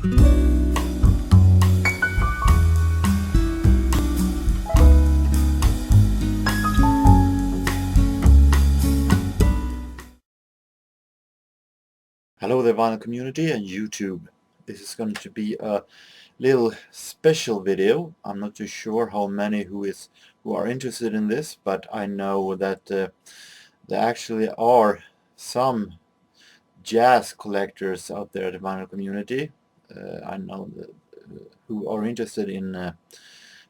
Hello there, vinyl community and YouTube. This is going to be a little special video. I'm not too sure how many who are interested in this, but I know that there actually are some jazz collectors out there in the vinyl community. I know that, who are interested in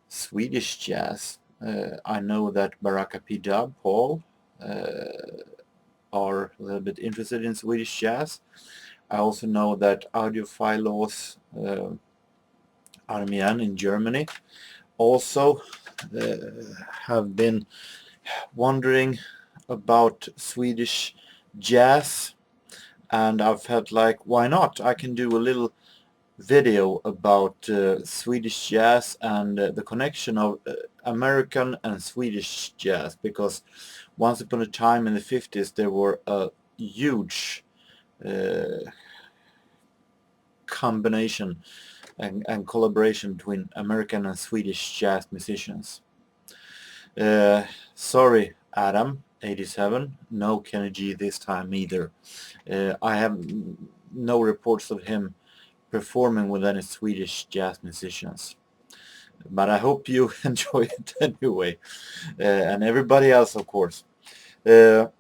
Swedish jazz. I know that Baraka P. Dub, Paul, are a little bit interested in Swedish jazz. I also know that Audiophilos Armian in Germany also have been wondering about Swedish jazz, and I've felt like, why not? I can do a little video about Swedish jazz and the connection of American and Swedish jazz, because once upon a time in the 50s there were a huge combination and collaboration between American and Swedish jazz musicians. Sorry, Adam, 87, no Kenny G this time either. I have no reports of him performing with any Swedish jazz musicians, but I hope you enjoy it anyway, and everybody else, of course. So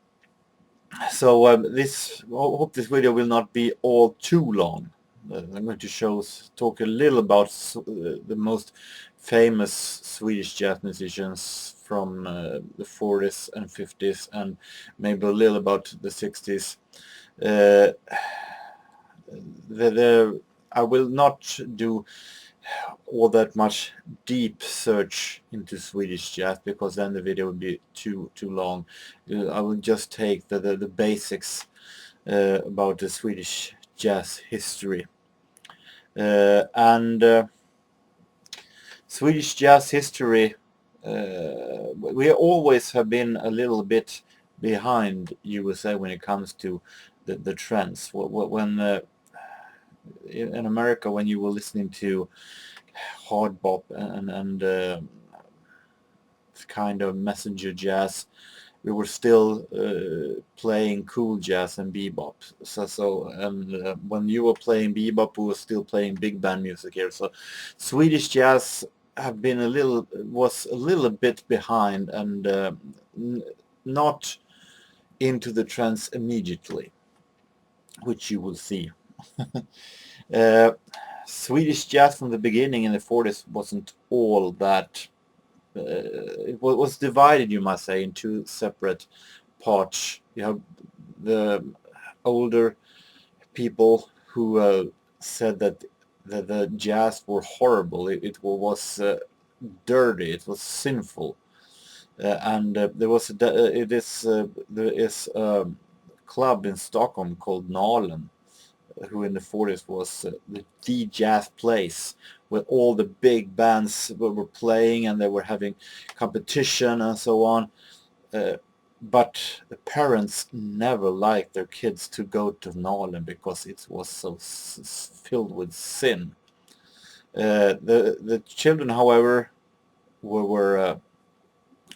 hope this video will not be all too long. I'm going to talk a little about the most famous Swedish jazz musicians from the 40s and 50s, and maybe a little about the 60s. I will not do all that much deep search into Swedish jazz, because then the video would be too long. I will just take the basics about the Swedish jazz history. Swedish jazz history, we always have been a little bit behind USA when it comes to the trends. When in America, when you were listening to hard bop and kind of messenger jazz, we were still playing cool jazz and bebop. When you were playing bebop, we were still playing big band music here. So Swedish jazz was a little bit behind and not into the trends immediately, which you will see. Swedish jazz from the beginning in the 40s wasn't all that. It was divided, you must say, in two separate parts. You have the older people who said that the jazz were horrible. It was dirty. It was sinful, and there is a club in Stockholm called Nalen, who in the 40s was the jazz place where all the big bands were playing, and they were having competition and so on. But the parents never liked their kids to go to Nalen because it was so filled with sin. The children, however, were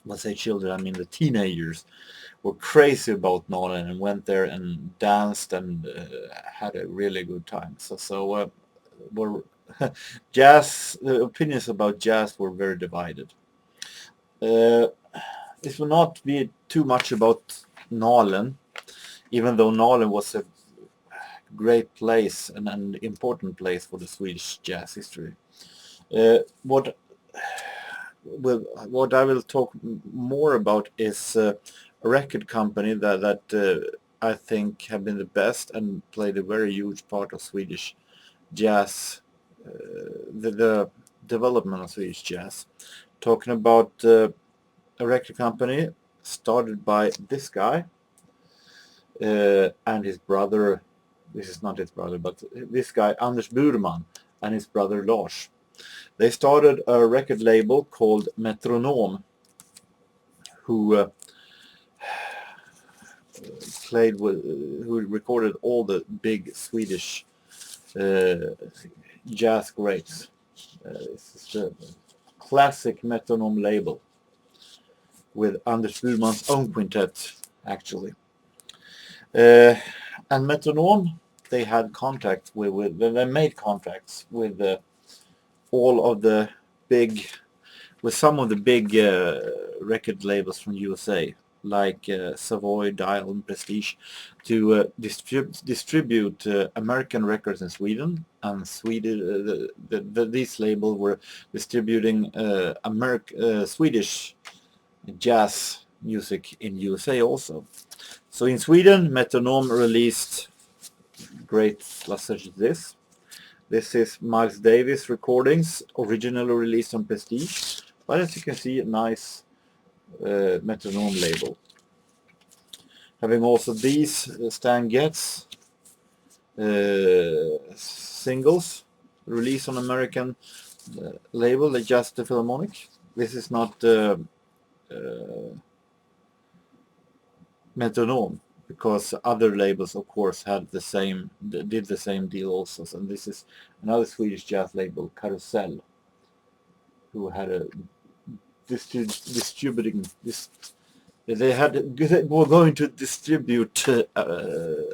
let's say children, I mean the teenagers, were crazy about Nalen and went there and danced and had a really good time. Jazz, the opinions about jazz were very divided. This will not be too much about Nalen, even though Nalen was a great place and an important place for the Swedish jazz history. What I will talk more about is a record company that I think have been the best and played a very huge part of Swedish jazz, the development of Swedish jazz. Talking about a record company started by this guy and his brother. This is not his brother, but this guy, Anders Burman, and his brother Lars. They started a record label called Metronome, who who recorded all the big Swedish jazz greats. This is the classic metronome label with Anders Burman's own quintet, actually. And metronome, they had contact with they made contacts with all of the big, with some of the big record labels from USA, like Savoy, Dial, and Prestige, to distribute American records in Sweden, and Sweden, these labels were distributing Swedish jazz music in USA also. So in Sweden, Metronome released great such as this. This is Miles Davis recordings, originally released on Prestige, but as you can see, a nice Metronome label. Having also these Stan Getz singles released on American label, the Just the Philharmonic. This is not Metronome, because other labels of course had the same, did the same deal also. And this is another Swedish jazz label, Karusell, who had a distributing this. They were going to distribute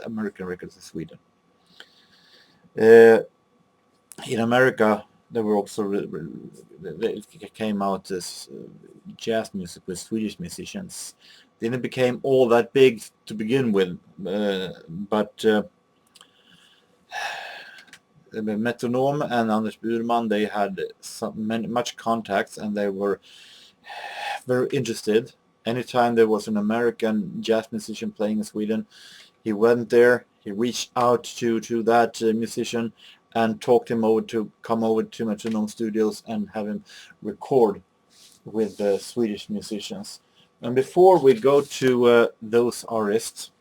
American records in Sweden. In America, there were also they came out as jazz music with Swedish musicians. Then it became all that big to begin with, but Metronome and Anders Burman, they had much contacts, and they were very interested. Anytime there was an American jazz musician playing in Sweden, he went there, he reached out to that musician and talked him over to come over to Metronome Studios and have him record with the Swedish musicians. And before we go to those artists,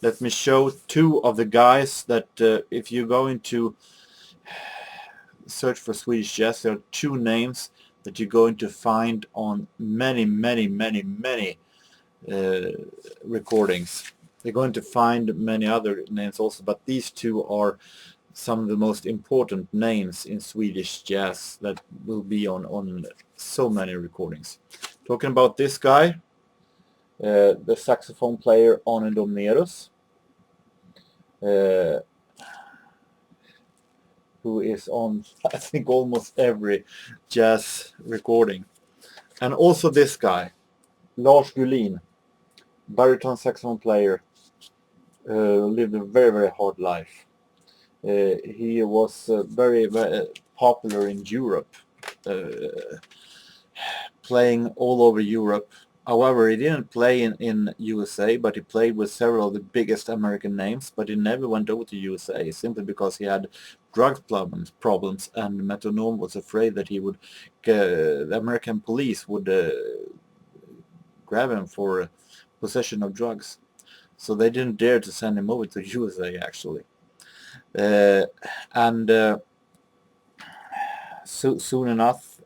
let me show two of the guys that if you're going to search for Swedish jazz, there are two names that you're going to find on many recordings. They're going to find many other names also, but these two are some of the most important names in Swedish jazz that will be on so many recordings. Talking about this guy, the saxophone player Arne Domnerus, who is on, I think, almost every jazz recording. And also this guy, Lars Gullin, baritone saxophone player, lived a very hard life. He was very popular in Europe, playing all over Europe. However, he didn't play in USA, but he played with several of the biggest American names, but he never went over to USA, simply because he had drug problems, and Metronome was afraid that he would, the American police would grab him for possession of drugs. So they didn't dare to send him over to USA, actually. Soon enough,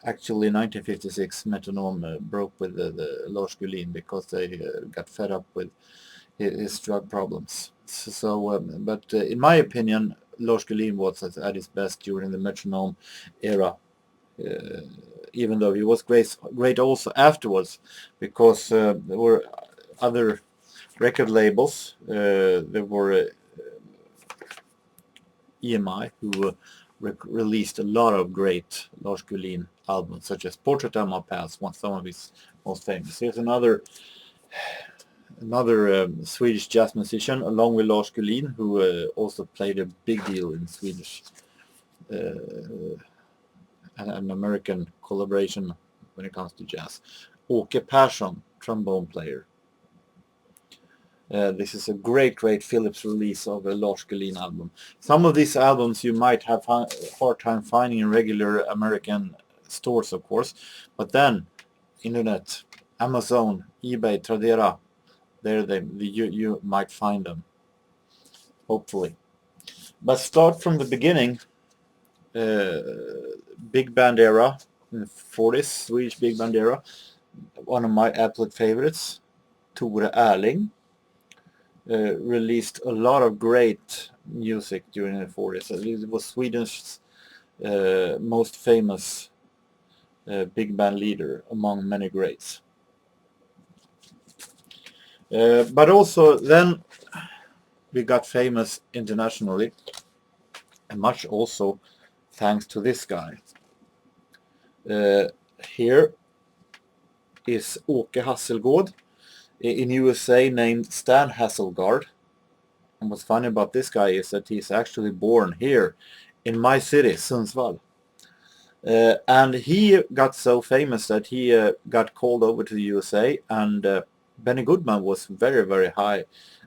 actually in 1956, Metronome broke with the Lars Gullin because they got fed up with his drug problems. But in my opinion, Lars Gullin was at his best during the Metronome era, even though he was great also afterwards, because there were other record labels. There were EMI, who released a lot of great Lars Gullin albums, such as Portrait of My Past, some of his most famous. Here's another Swedish jazz musician, along with Lars Gullin, who also played a big deal in Swedish an American collaboration when it comes to jazz. Persson, trombone player. This is a great Philips release of a Lars Gullin album. Some of these albums you might have a hard time finding in regular American stores, of course, but then internet, Amazon, eBay, Tradera, you might find them, hopefully. But start from the beginning. Big band era in the 40s, Swedish big band era. One of my absolute favorites, Tore Erling. released a lot of great music during the 40s. It was Sweden's most famous big band leader among many greats. But also then we got famous internationally, and much also thanks to this guy. Here is Åke Hasselgard, in USA named Stan Hasselgard. And what's funny about this guy is that he's actually born here in my city, Sundsvall. And he got so famous that he got called over to the USA, and Benny Goodman was very, very high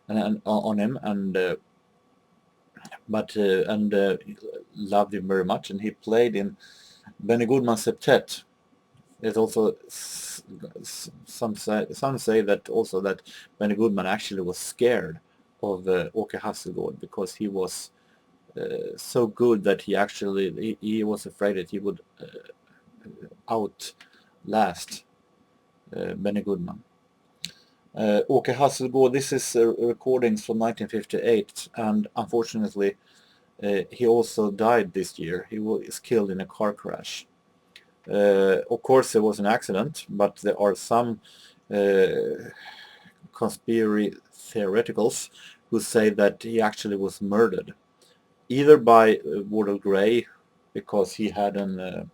on him, and loved him very much, and he played in Benny Goodman's septet. There's also some say that also that Benny Goodman actually was scared of Åke Hasselgard because he was so good that he was afraid that he would outlast Benny Goodman. Åke Hasselgard, this is recordings from 1958, and unfortunately he also died this year. He was killed in a car crash. Of course, it was an accident, but there are some conspiracy theoreticals who say that he actually was murdered, either by Wardell Gray because he had an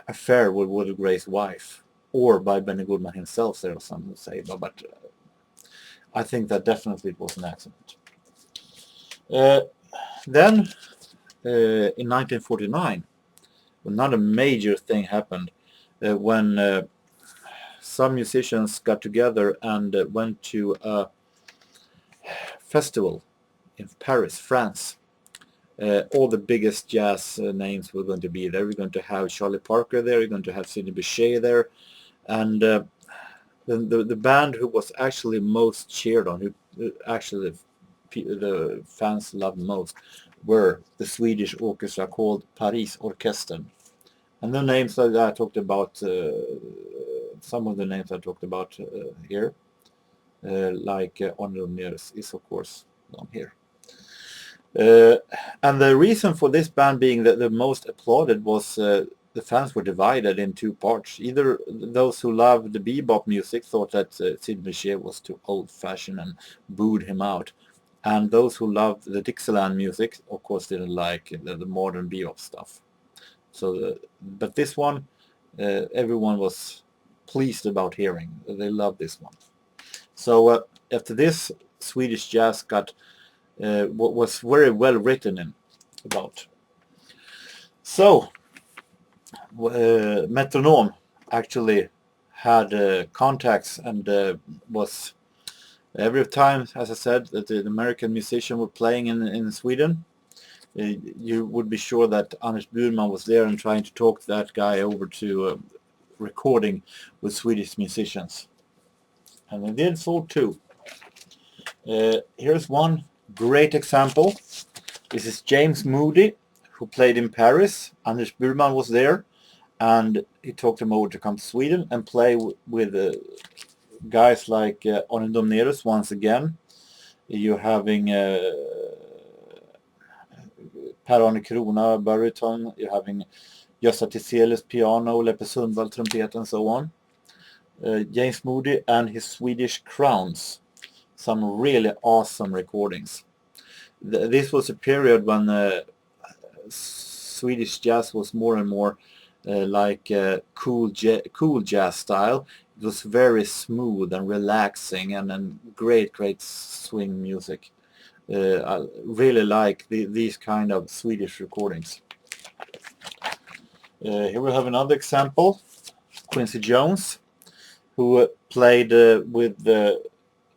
affair with Wardell Gray's wife, or by Benny Goodman himself. There are some who say, but I think that definitely it was an accident. Then in 1949. Another major thing happened when some musicians got together and went to a festival in Paris, France. All the biggest jazz names were going to be there. We're going to have Charlie Parker there, we're going to have Sidney Bechet there, and the band who was actually most cheered on, who actually the fans loved most, were the Swedish orchestra called Paris Orchestra. And the names that I talked about, some of the names I talked about here, like Domnerus is of course down here. And the reason for this band being the most applauded was the fans were divided in two parts. Either those who loved the bebop music thought that Sid Bechet was too old-fashioned and booed him out. And those who loved the Dixieland music, of course, didn't like the modern bebop stuff. So, but this one, everyone was pleased about hearing. They loved this one. So after this, Swedish jazz got what was very well written in about. So Metronome actually had contacts and was every time, as I said, that the American musician were playing in Sweden, you would be sure that Anders Burman was there and trying to talk that guy over to recording with Swedish musicians. And they did so too. Here's one great example. This is James Moody, who played in Paris. Anders Burman was there, and he talked him over to come to Sweden and play with guys like Arne Domnerus once again. You're having Per-Arne Krona baryton, you're having Gösta Tiselius piano, Leppe Sundvall trumpet, and so on. James Moody and his Swedish Crowns. Some really awesome recordings. This was a period when Swedish jazz was more and more like cool jazz style. It was very smooth and relaxing and great swing music. I really like these kind of Swedish recordings. Here we have another example, Quincy Jones, who played with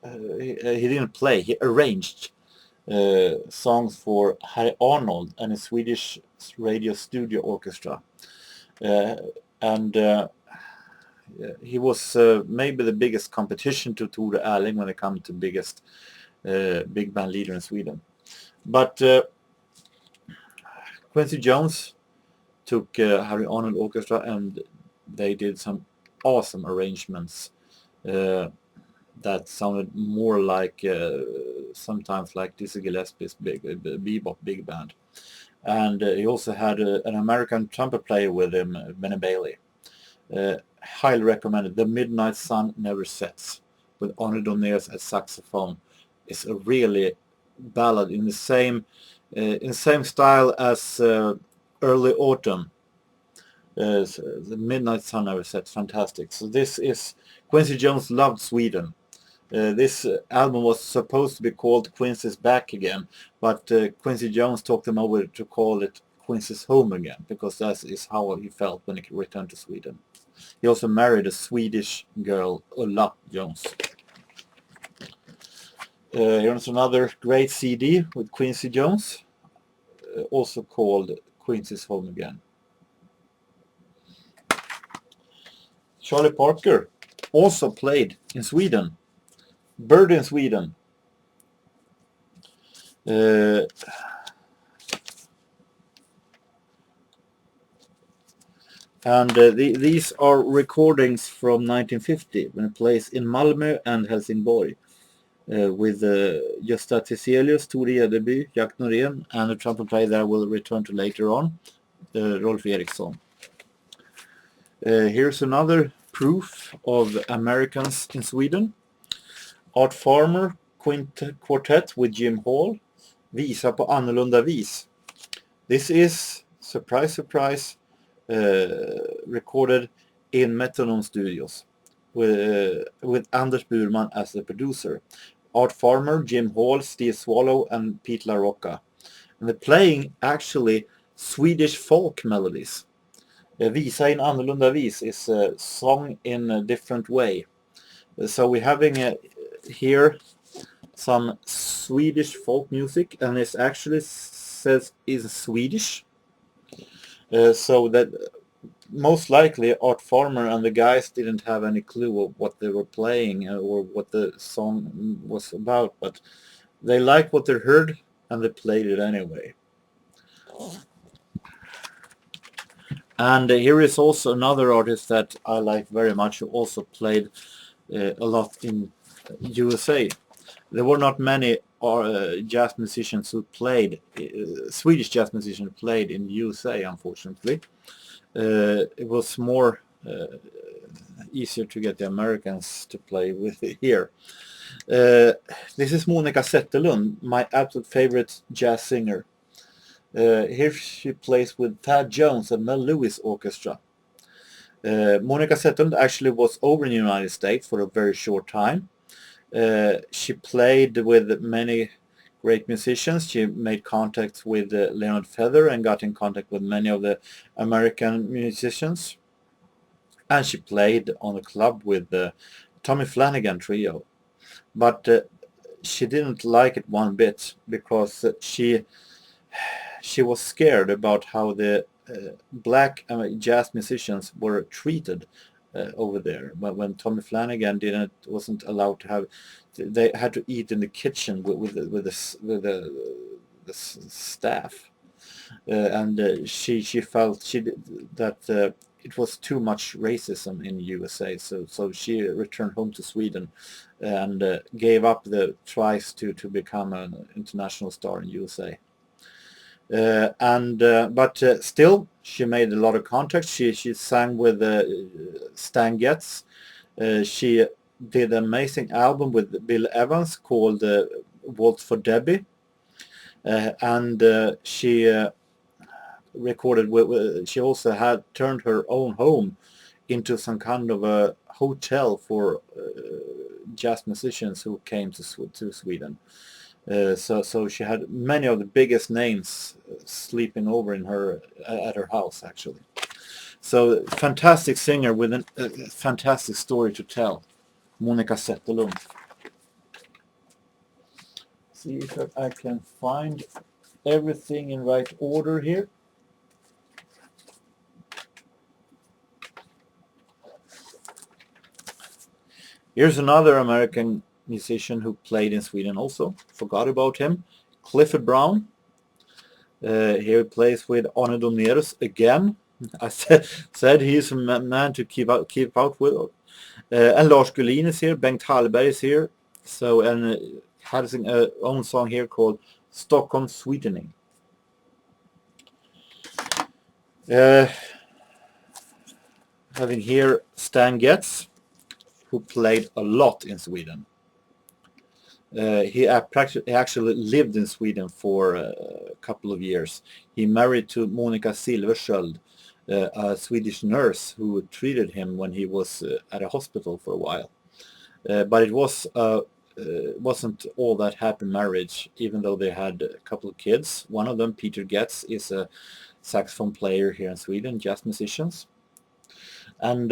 he didn't play, he arranged songs for Harry Arnold and his Swedish radio studio orchestra. He was maybe the biggest competition to Tore Erling when it comes to biggest big band leader in Sweden. But Quincy Jones took Harry Arnold Orchestra and they did some awesome arrangements. that sounded more like sometimes like Dizzy Gillespie's bebop big band. And he also had an American trumpet player with him, Benny Bailey. Highly recommended. The Midnight Sun Never Sets with Arne Domnerus at saxophone. It's a really ballad in the same style as Early Autumn. The Midnight Sun Never Sets, fantastic. So this is Quincy Jones Loved Sweden. This album was supposed to be called Quincy's Back Again, but Quincy Jones talked him over to call it Quincy's Home Again, because that is how he felt when he returned to Sweden. He also married a Swedish girl, Ulla Jones. Here's another great CD with Quincy Jones, also called Quincy's Home Again. Charlie Parker also played in Sweden. Bird in Sweden. These are recordings from 1950 when it plays in Malmö and Helsingborg with Gösta Tiselius, Tore Edeby, Jack Norén, and the trumpet player that I will return to later on, Rolf Ericson. Here's another proof of Americans in Sweden. Art Farmer Quartet with Jim Hall, Visa på annorlunda vis. This is, surprise, surprise, recorded in Metronome Studios with Anders Burman as the producer. Art Farmer, Jim Hall, Steve Swallow, and Pete LaRocca. And they're playing actually Swedish folk melodies. Visa in annorlunda vis is sung in a different way. So we're having here some Swedish folk music, and it actually says is Swedish. So that most likely Art Farmer and the guys didn't have any clue of what they were playing or what the song was about, but they liked what they heard and they played it anyway. And here is also another artist that I like very much, who also played a lot in USA. There were not many jazz musicians who played, Swedish jazz musicians who played in USA, unfortunately. It was more easier to get the Americans to play with it here. This is Monica Zetterlund, my absolute favorite jazz singer. Here she plays with Thad Jones and Mel Lewis Orchestra. Monica Zetterlund actually was over in the United States for a very short time. She played with many great musicians. She made contact with Leonard Feather and got in contact with many of the American musicians. And she played on a club with the Tommy Flanagan Trio. But she didn't like it one bit, because she was scared about how the black jazz musicians were treated over there. When Tommy Flanagan wasn't allowed to have, they had to eat in the kitchen with the staff, and she felt that it was too much racism in USA. So she returned home to Sweden and gave up the tries to become an international star in USA. But still, she made a lot of contacts. She sang with Stan Getz. She did an amazing album with Bill Evans called Waltz for Debbie, and she recorded. She also had turned her own home into some kind of a hotel for jazz musicians who came to Sweden. So she had many of the biggest names sleeping over at her house, actually. So fantastic singer with a fantastic story to tell, Monica Zetterlund. See if I can find everything in right order here. Here's another American musician who played in Sweden also. Forgot about him. Clifford Brown. Here he plays with Arne Domnerus again. I said he's a man to keep out with. And Lars Gullin is here, Bengt Hallberg is here. So, and has a own song here called Stockholm Sweetening. Having here Stan Getz, who played a lot in Sweden. He actually lived in Sweden for a couple of years. He married to Monica Silversköld, a Swedish nurse who treated him when he was at a hospital for a while. But it wasn't all that happy marriage, even though they had a couple of kids. One of them, Peter Getz, is a saxophone player here in Sweden, jazz musicians. And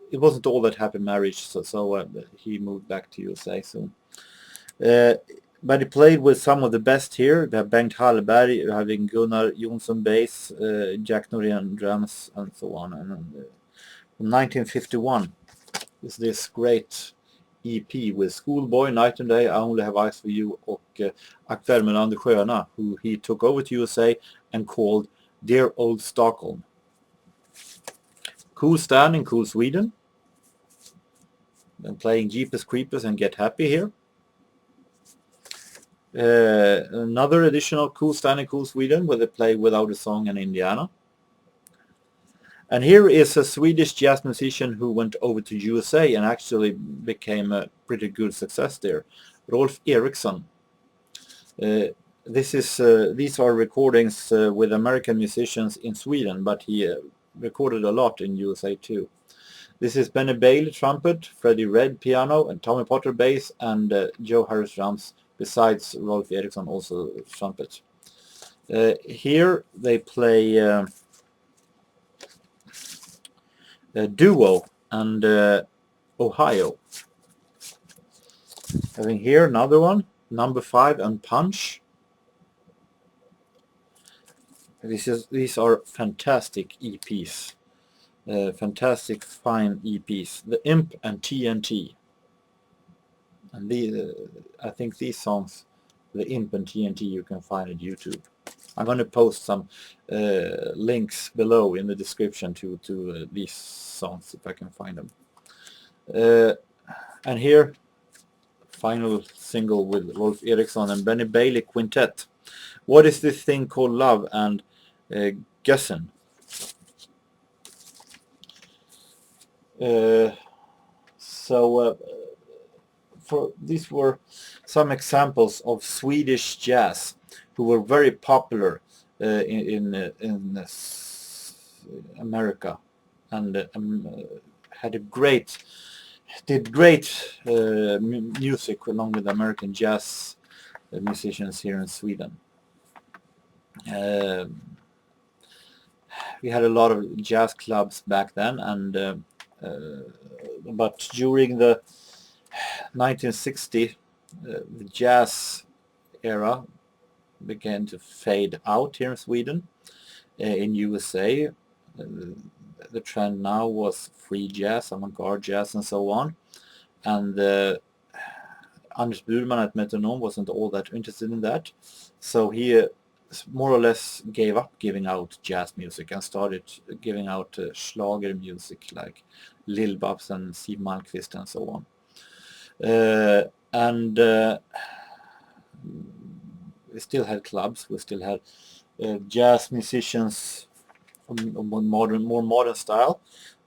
it wasn't all that happy marriage, so he moved back to USA soon. But he played with some of the best here. We have Bengt Hallberg, having Gunnar Jonsson bass, Jack Norén drums, and so on. And from 1951 is this great EP with Schoolboy, Night and Day, I Only Have Eyes for You, och Ack Värmeland, sköna, who he took over to USA and called Dear Old Stockholm. Cool Stan in Cool Sweden. And playing Jeepers Creepers and Get Happy here. Another additional Cool Stan in Cool Sweden, where they play Without a Song in Indiana. And here is a Swedish jazz musician who went over to USA and actually became a pretty good success there, Rolf Ericson. These are recordings with American musicians in Sweden, but he recorded a lot in USA too. This is Benny Bailey trumpet, Freddie Redd piano, and Tommy Potter bass, and Joe Harris drums, besides Rolf Ericson also trumpet. Here they play Duo and Ohio. Having here another one, Number 5 and Punch. These are fantastic EPs. Fantastic fine EPs. The Imp and TNT. And I think these songs, the Imp and TNT, you can find at YouTube. I'm going to post some links below in the description to these songs if I can find them. And here, final single with Rolf Ericson and Benny Bailey Quintet. What is this thing called love? And Gessen. These were some examples of Swedish jazz who were very popular in America, and did great music along with American jazz musicians here in Sweden. We had a lot of jazz clubs back then, and but during the 1960s, the jazz era began to fade out here in Sweden. In USA, the trend now was free jazz, avant-garde jazz, and so on. And Anders Burman at Metronome wasn't all that interested in that, so he more or less gave up giving out jazz music and started giving out Schlager music like Lill-Babs and Siw Malmkvist and so on. We still had clubs, we still had jazz musicians more modern style.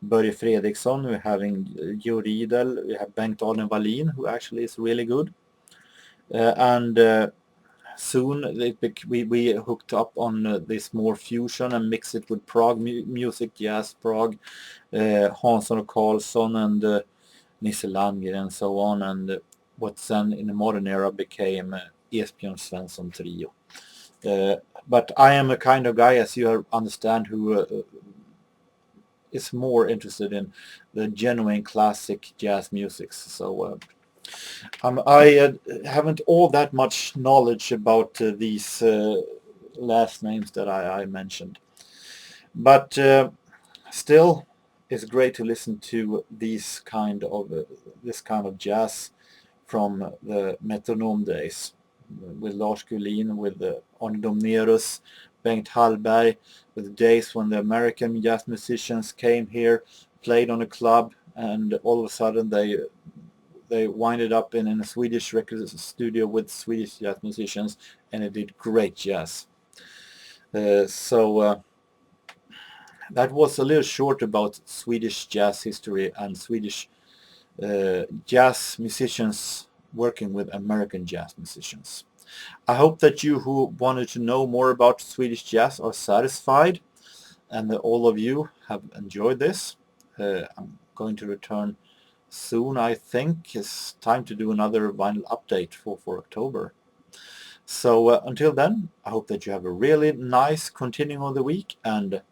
Börje Fredriksson, we're having Jo Riedel, we have Bengt Arne Wallin, who actually is really good. Soon we hooked up on this more fusion and mixed it with prog music, jazz prog, Hansson och Karlsson and Nisse Landgren and so on, and what then in the modern era became Esbjörn Svensson Trio. But I am a kind of guy, as you understand, who is more interested in the genuine classic jazz music. So I haven't all that much knowledge about these last names that I mentioned, but still it's great to listen to this kind of jazz from the Metronome days, with Lars Gullin, with Arne Domnerus, Bengt Hallberg, with the days when the American jazz musicians came here, played on a club, and all of a sudden they winded up in a Swedish record studio with Swedish jazz musicians, and it did great jazz. So that was a little short about Swedish jazz history and Swedish jazz musicians working with American jazz musicians. I hope that you who wanted to know more about Swedish jazz are satisfied, and that all of you have enjoyed this. I'm going to return soon, I think. It's time to do another vinyl update for October. So until then, I hope that you have a really nice continuing of the week, and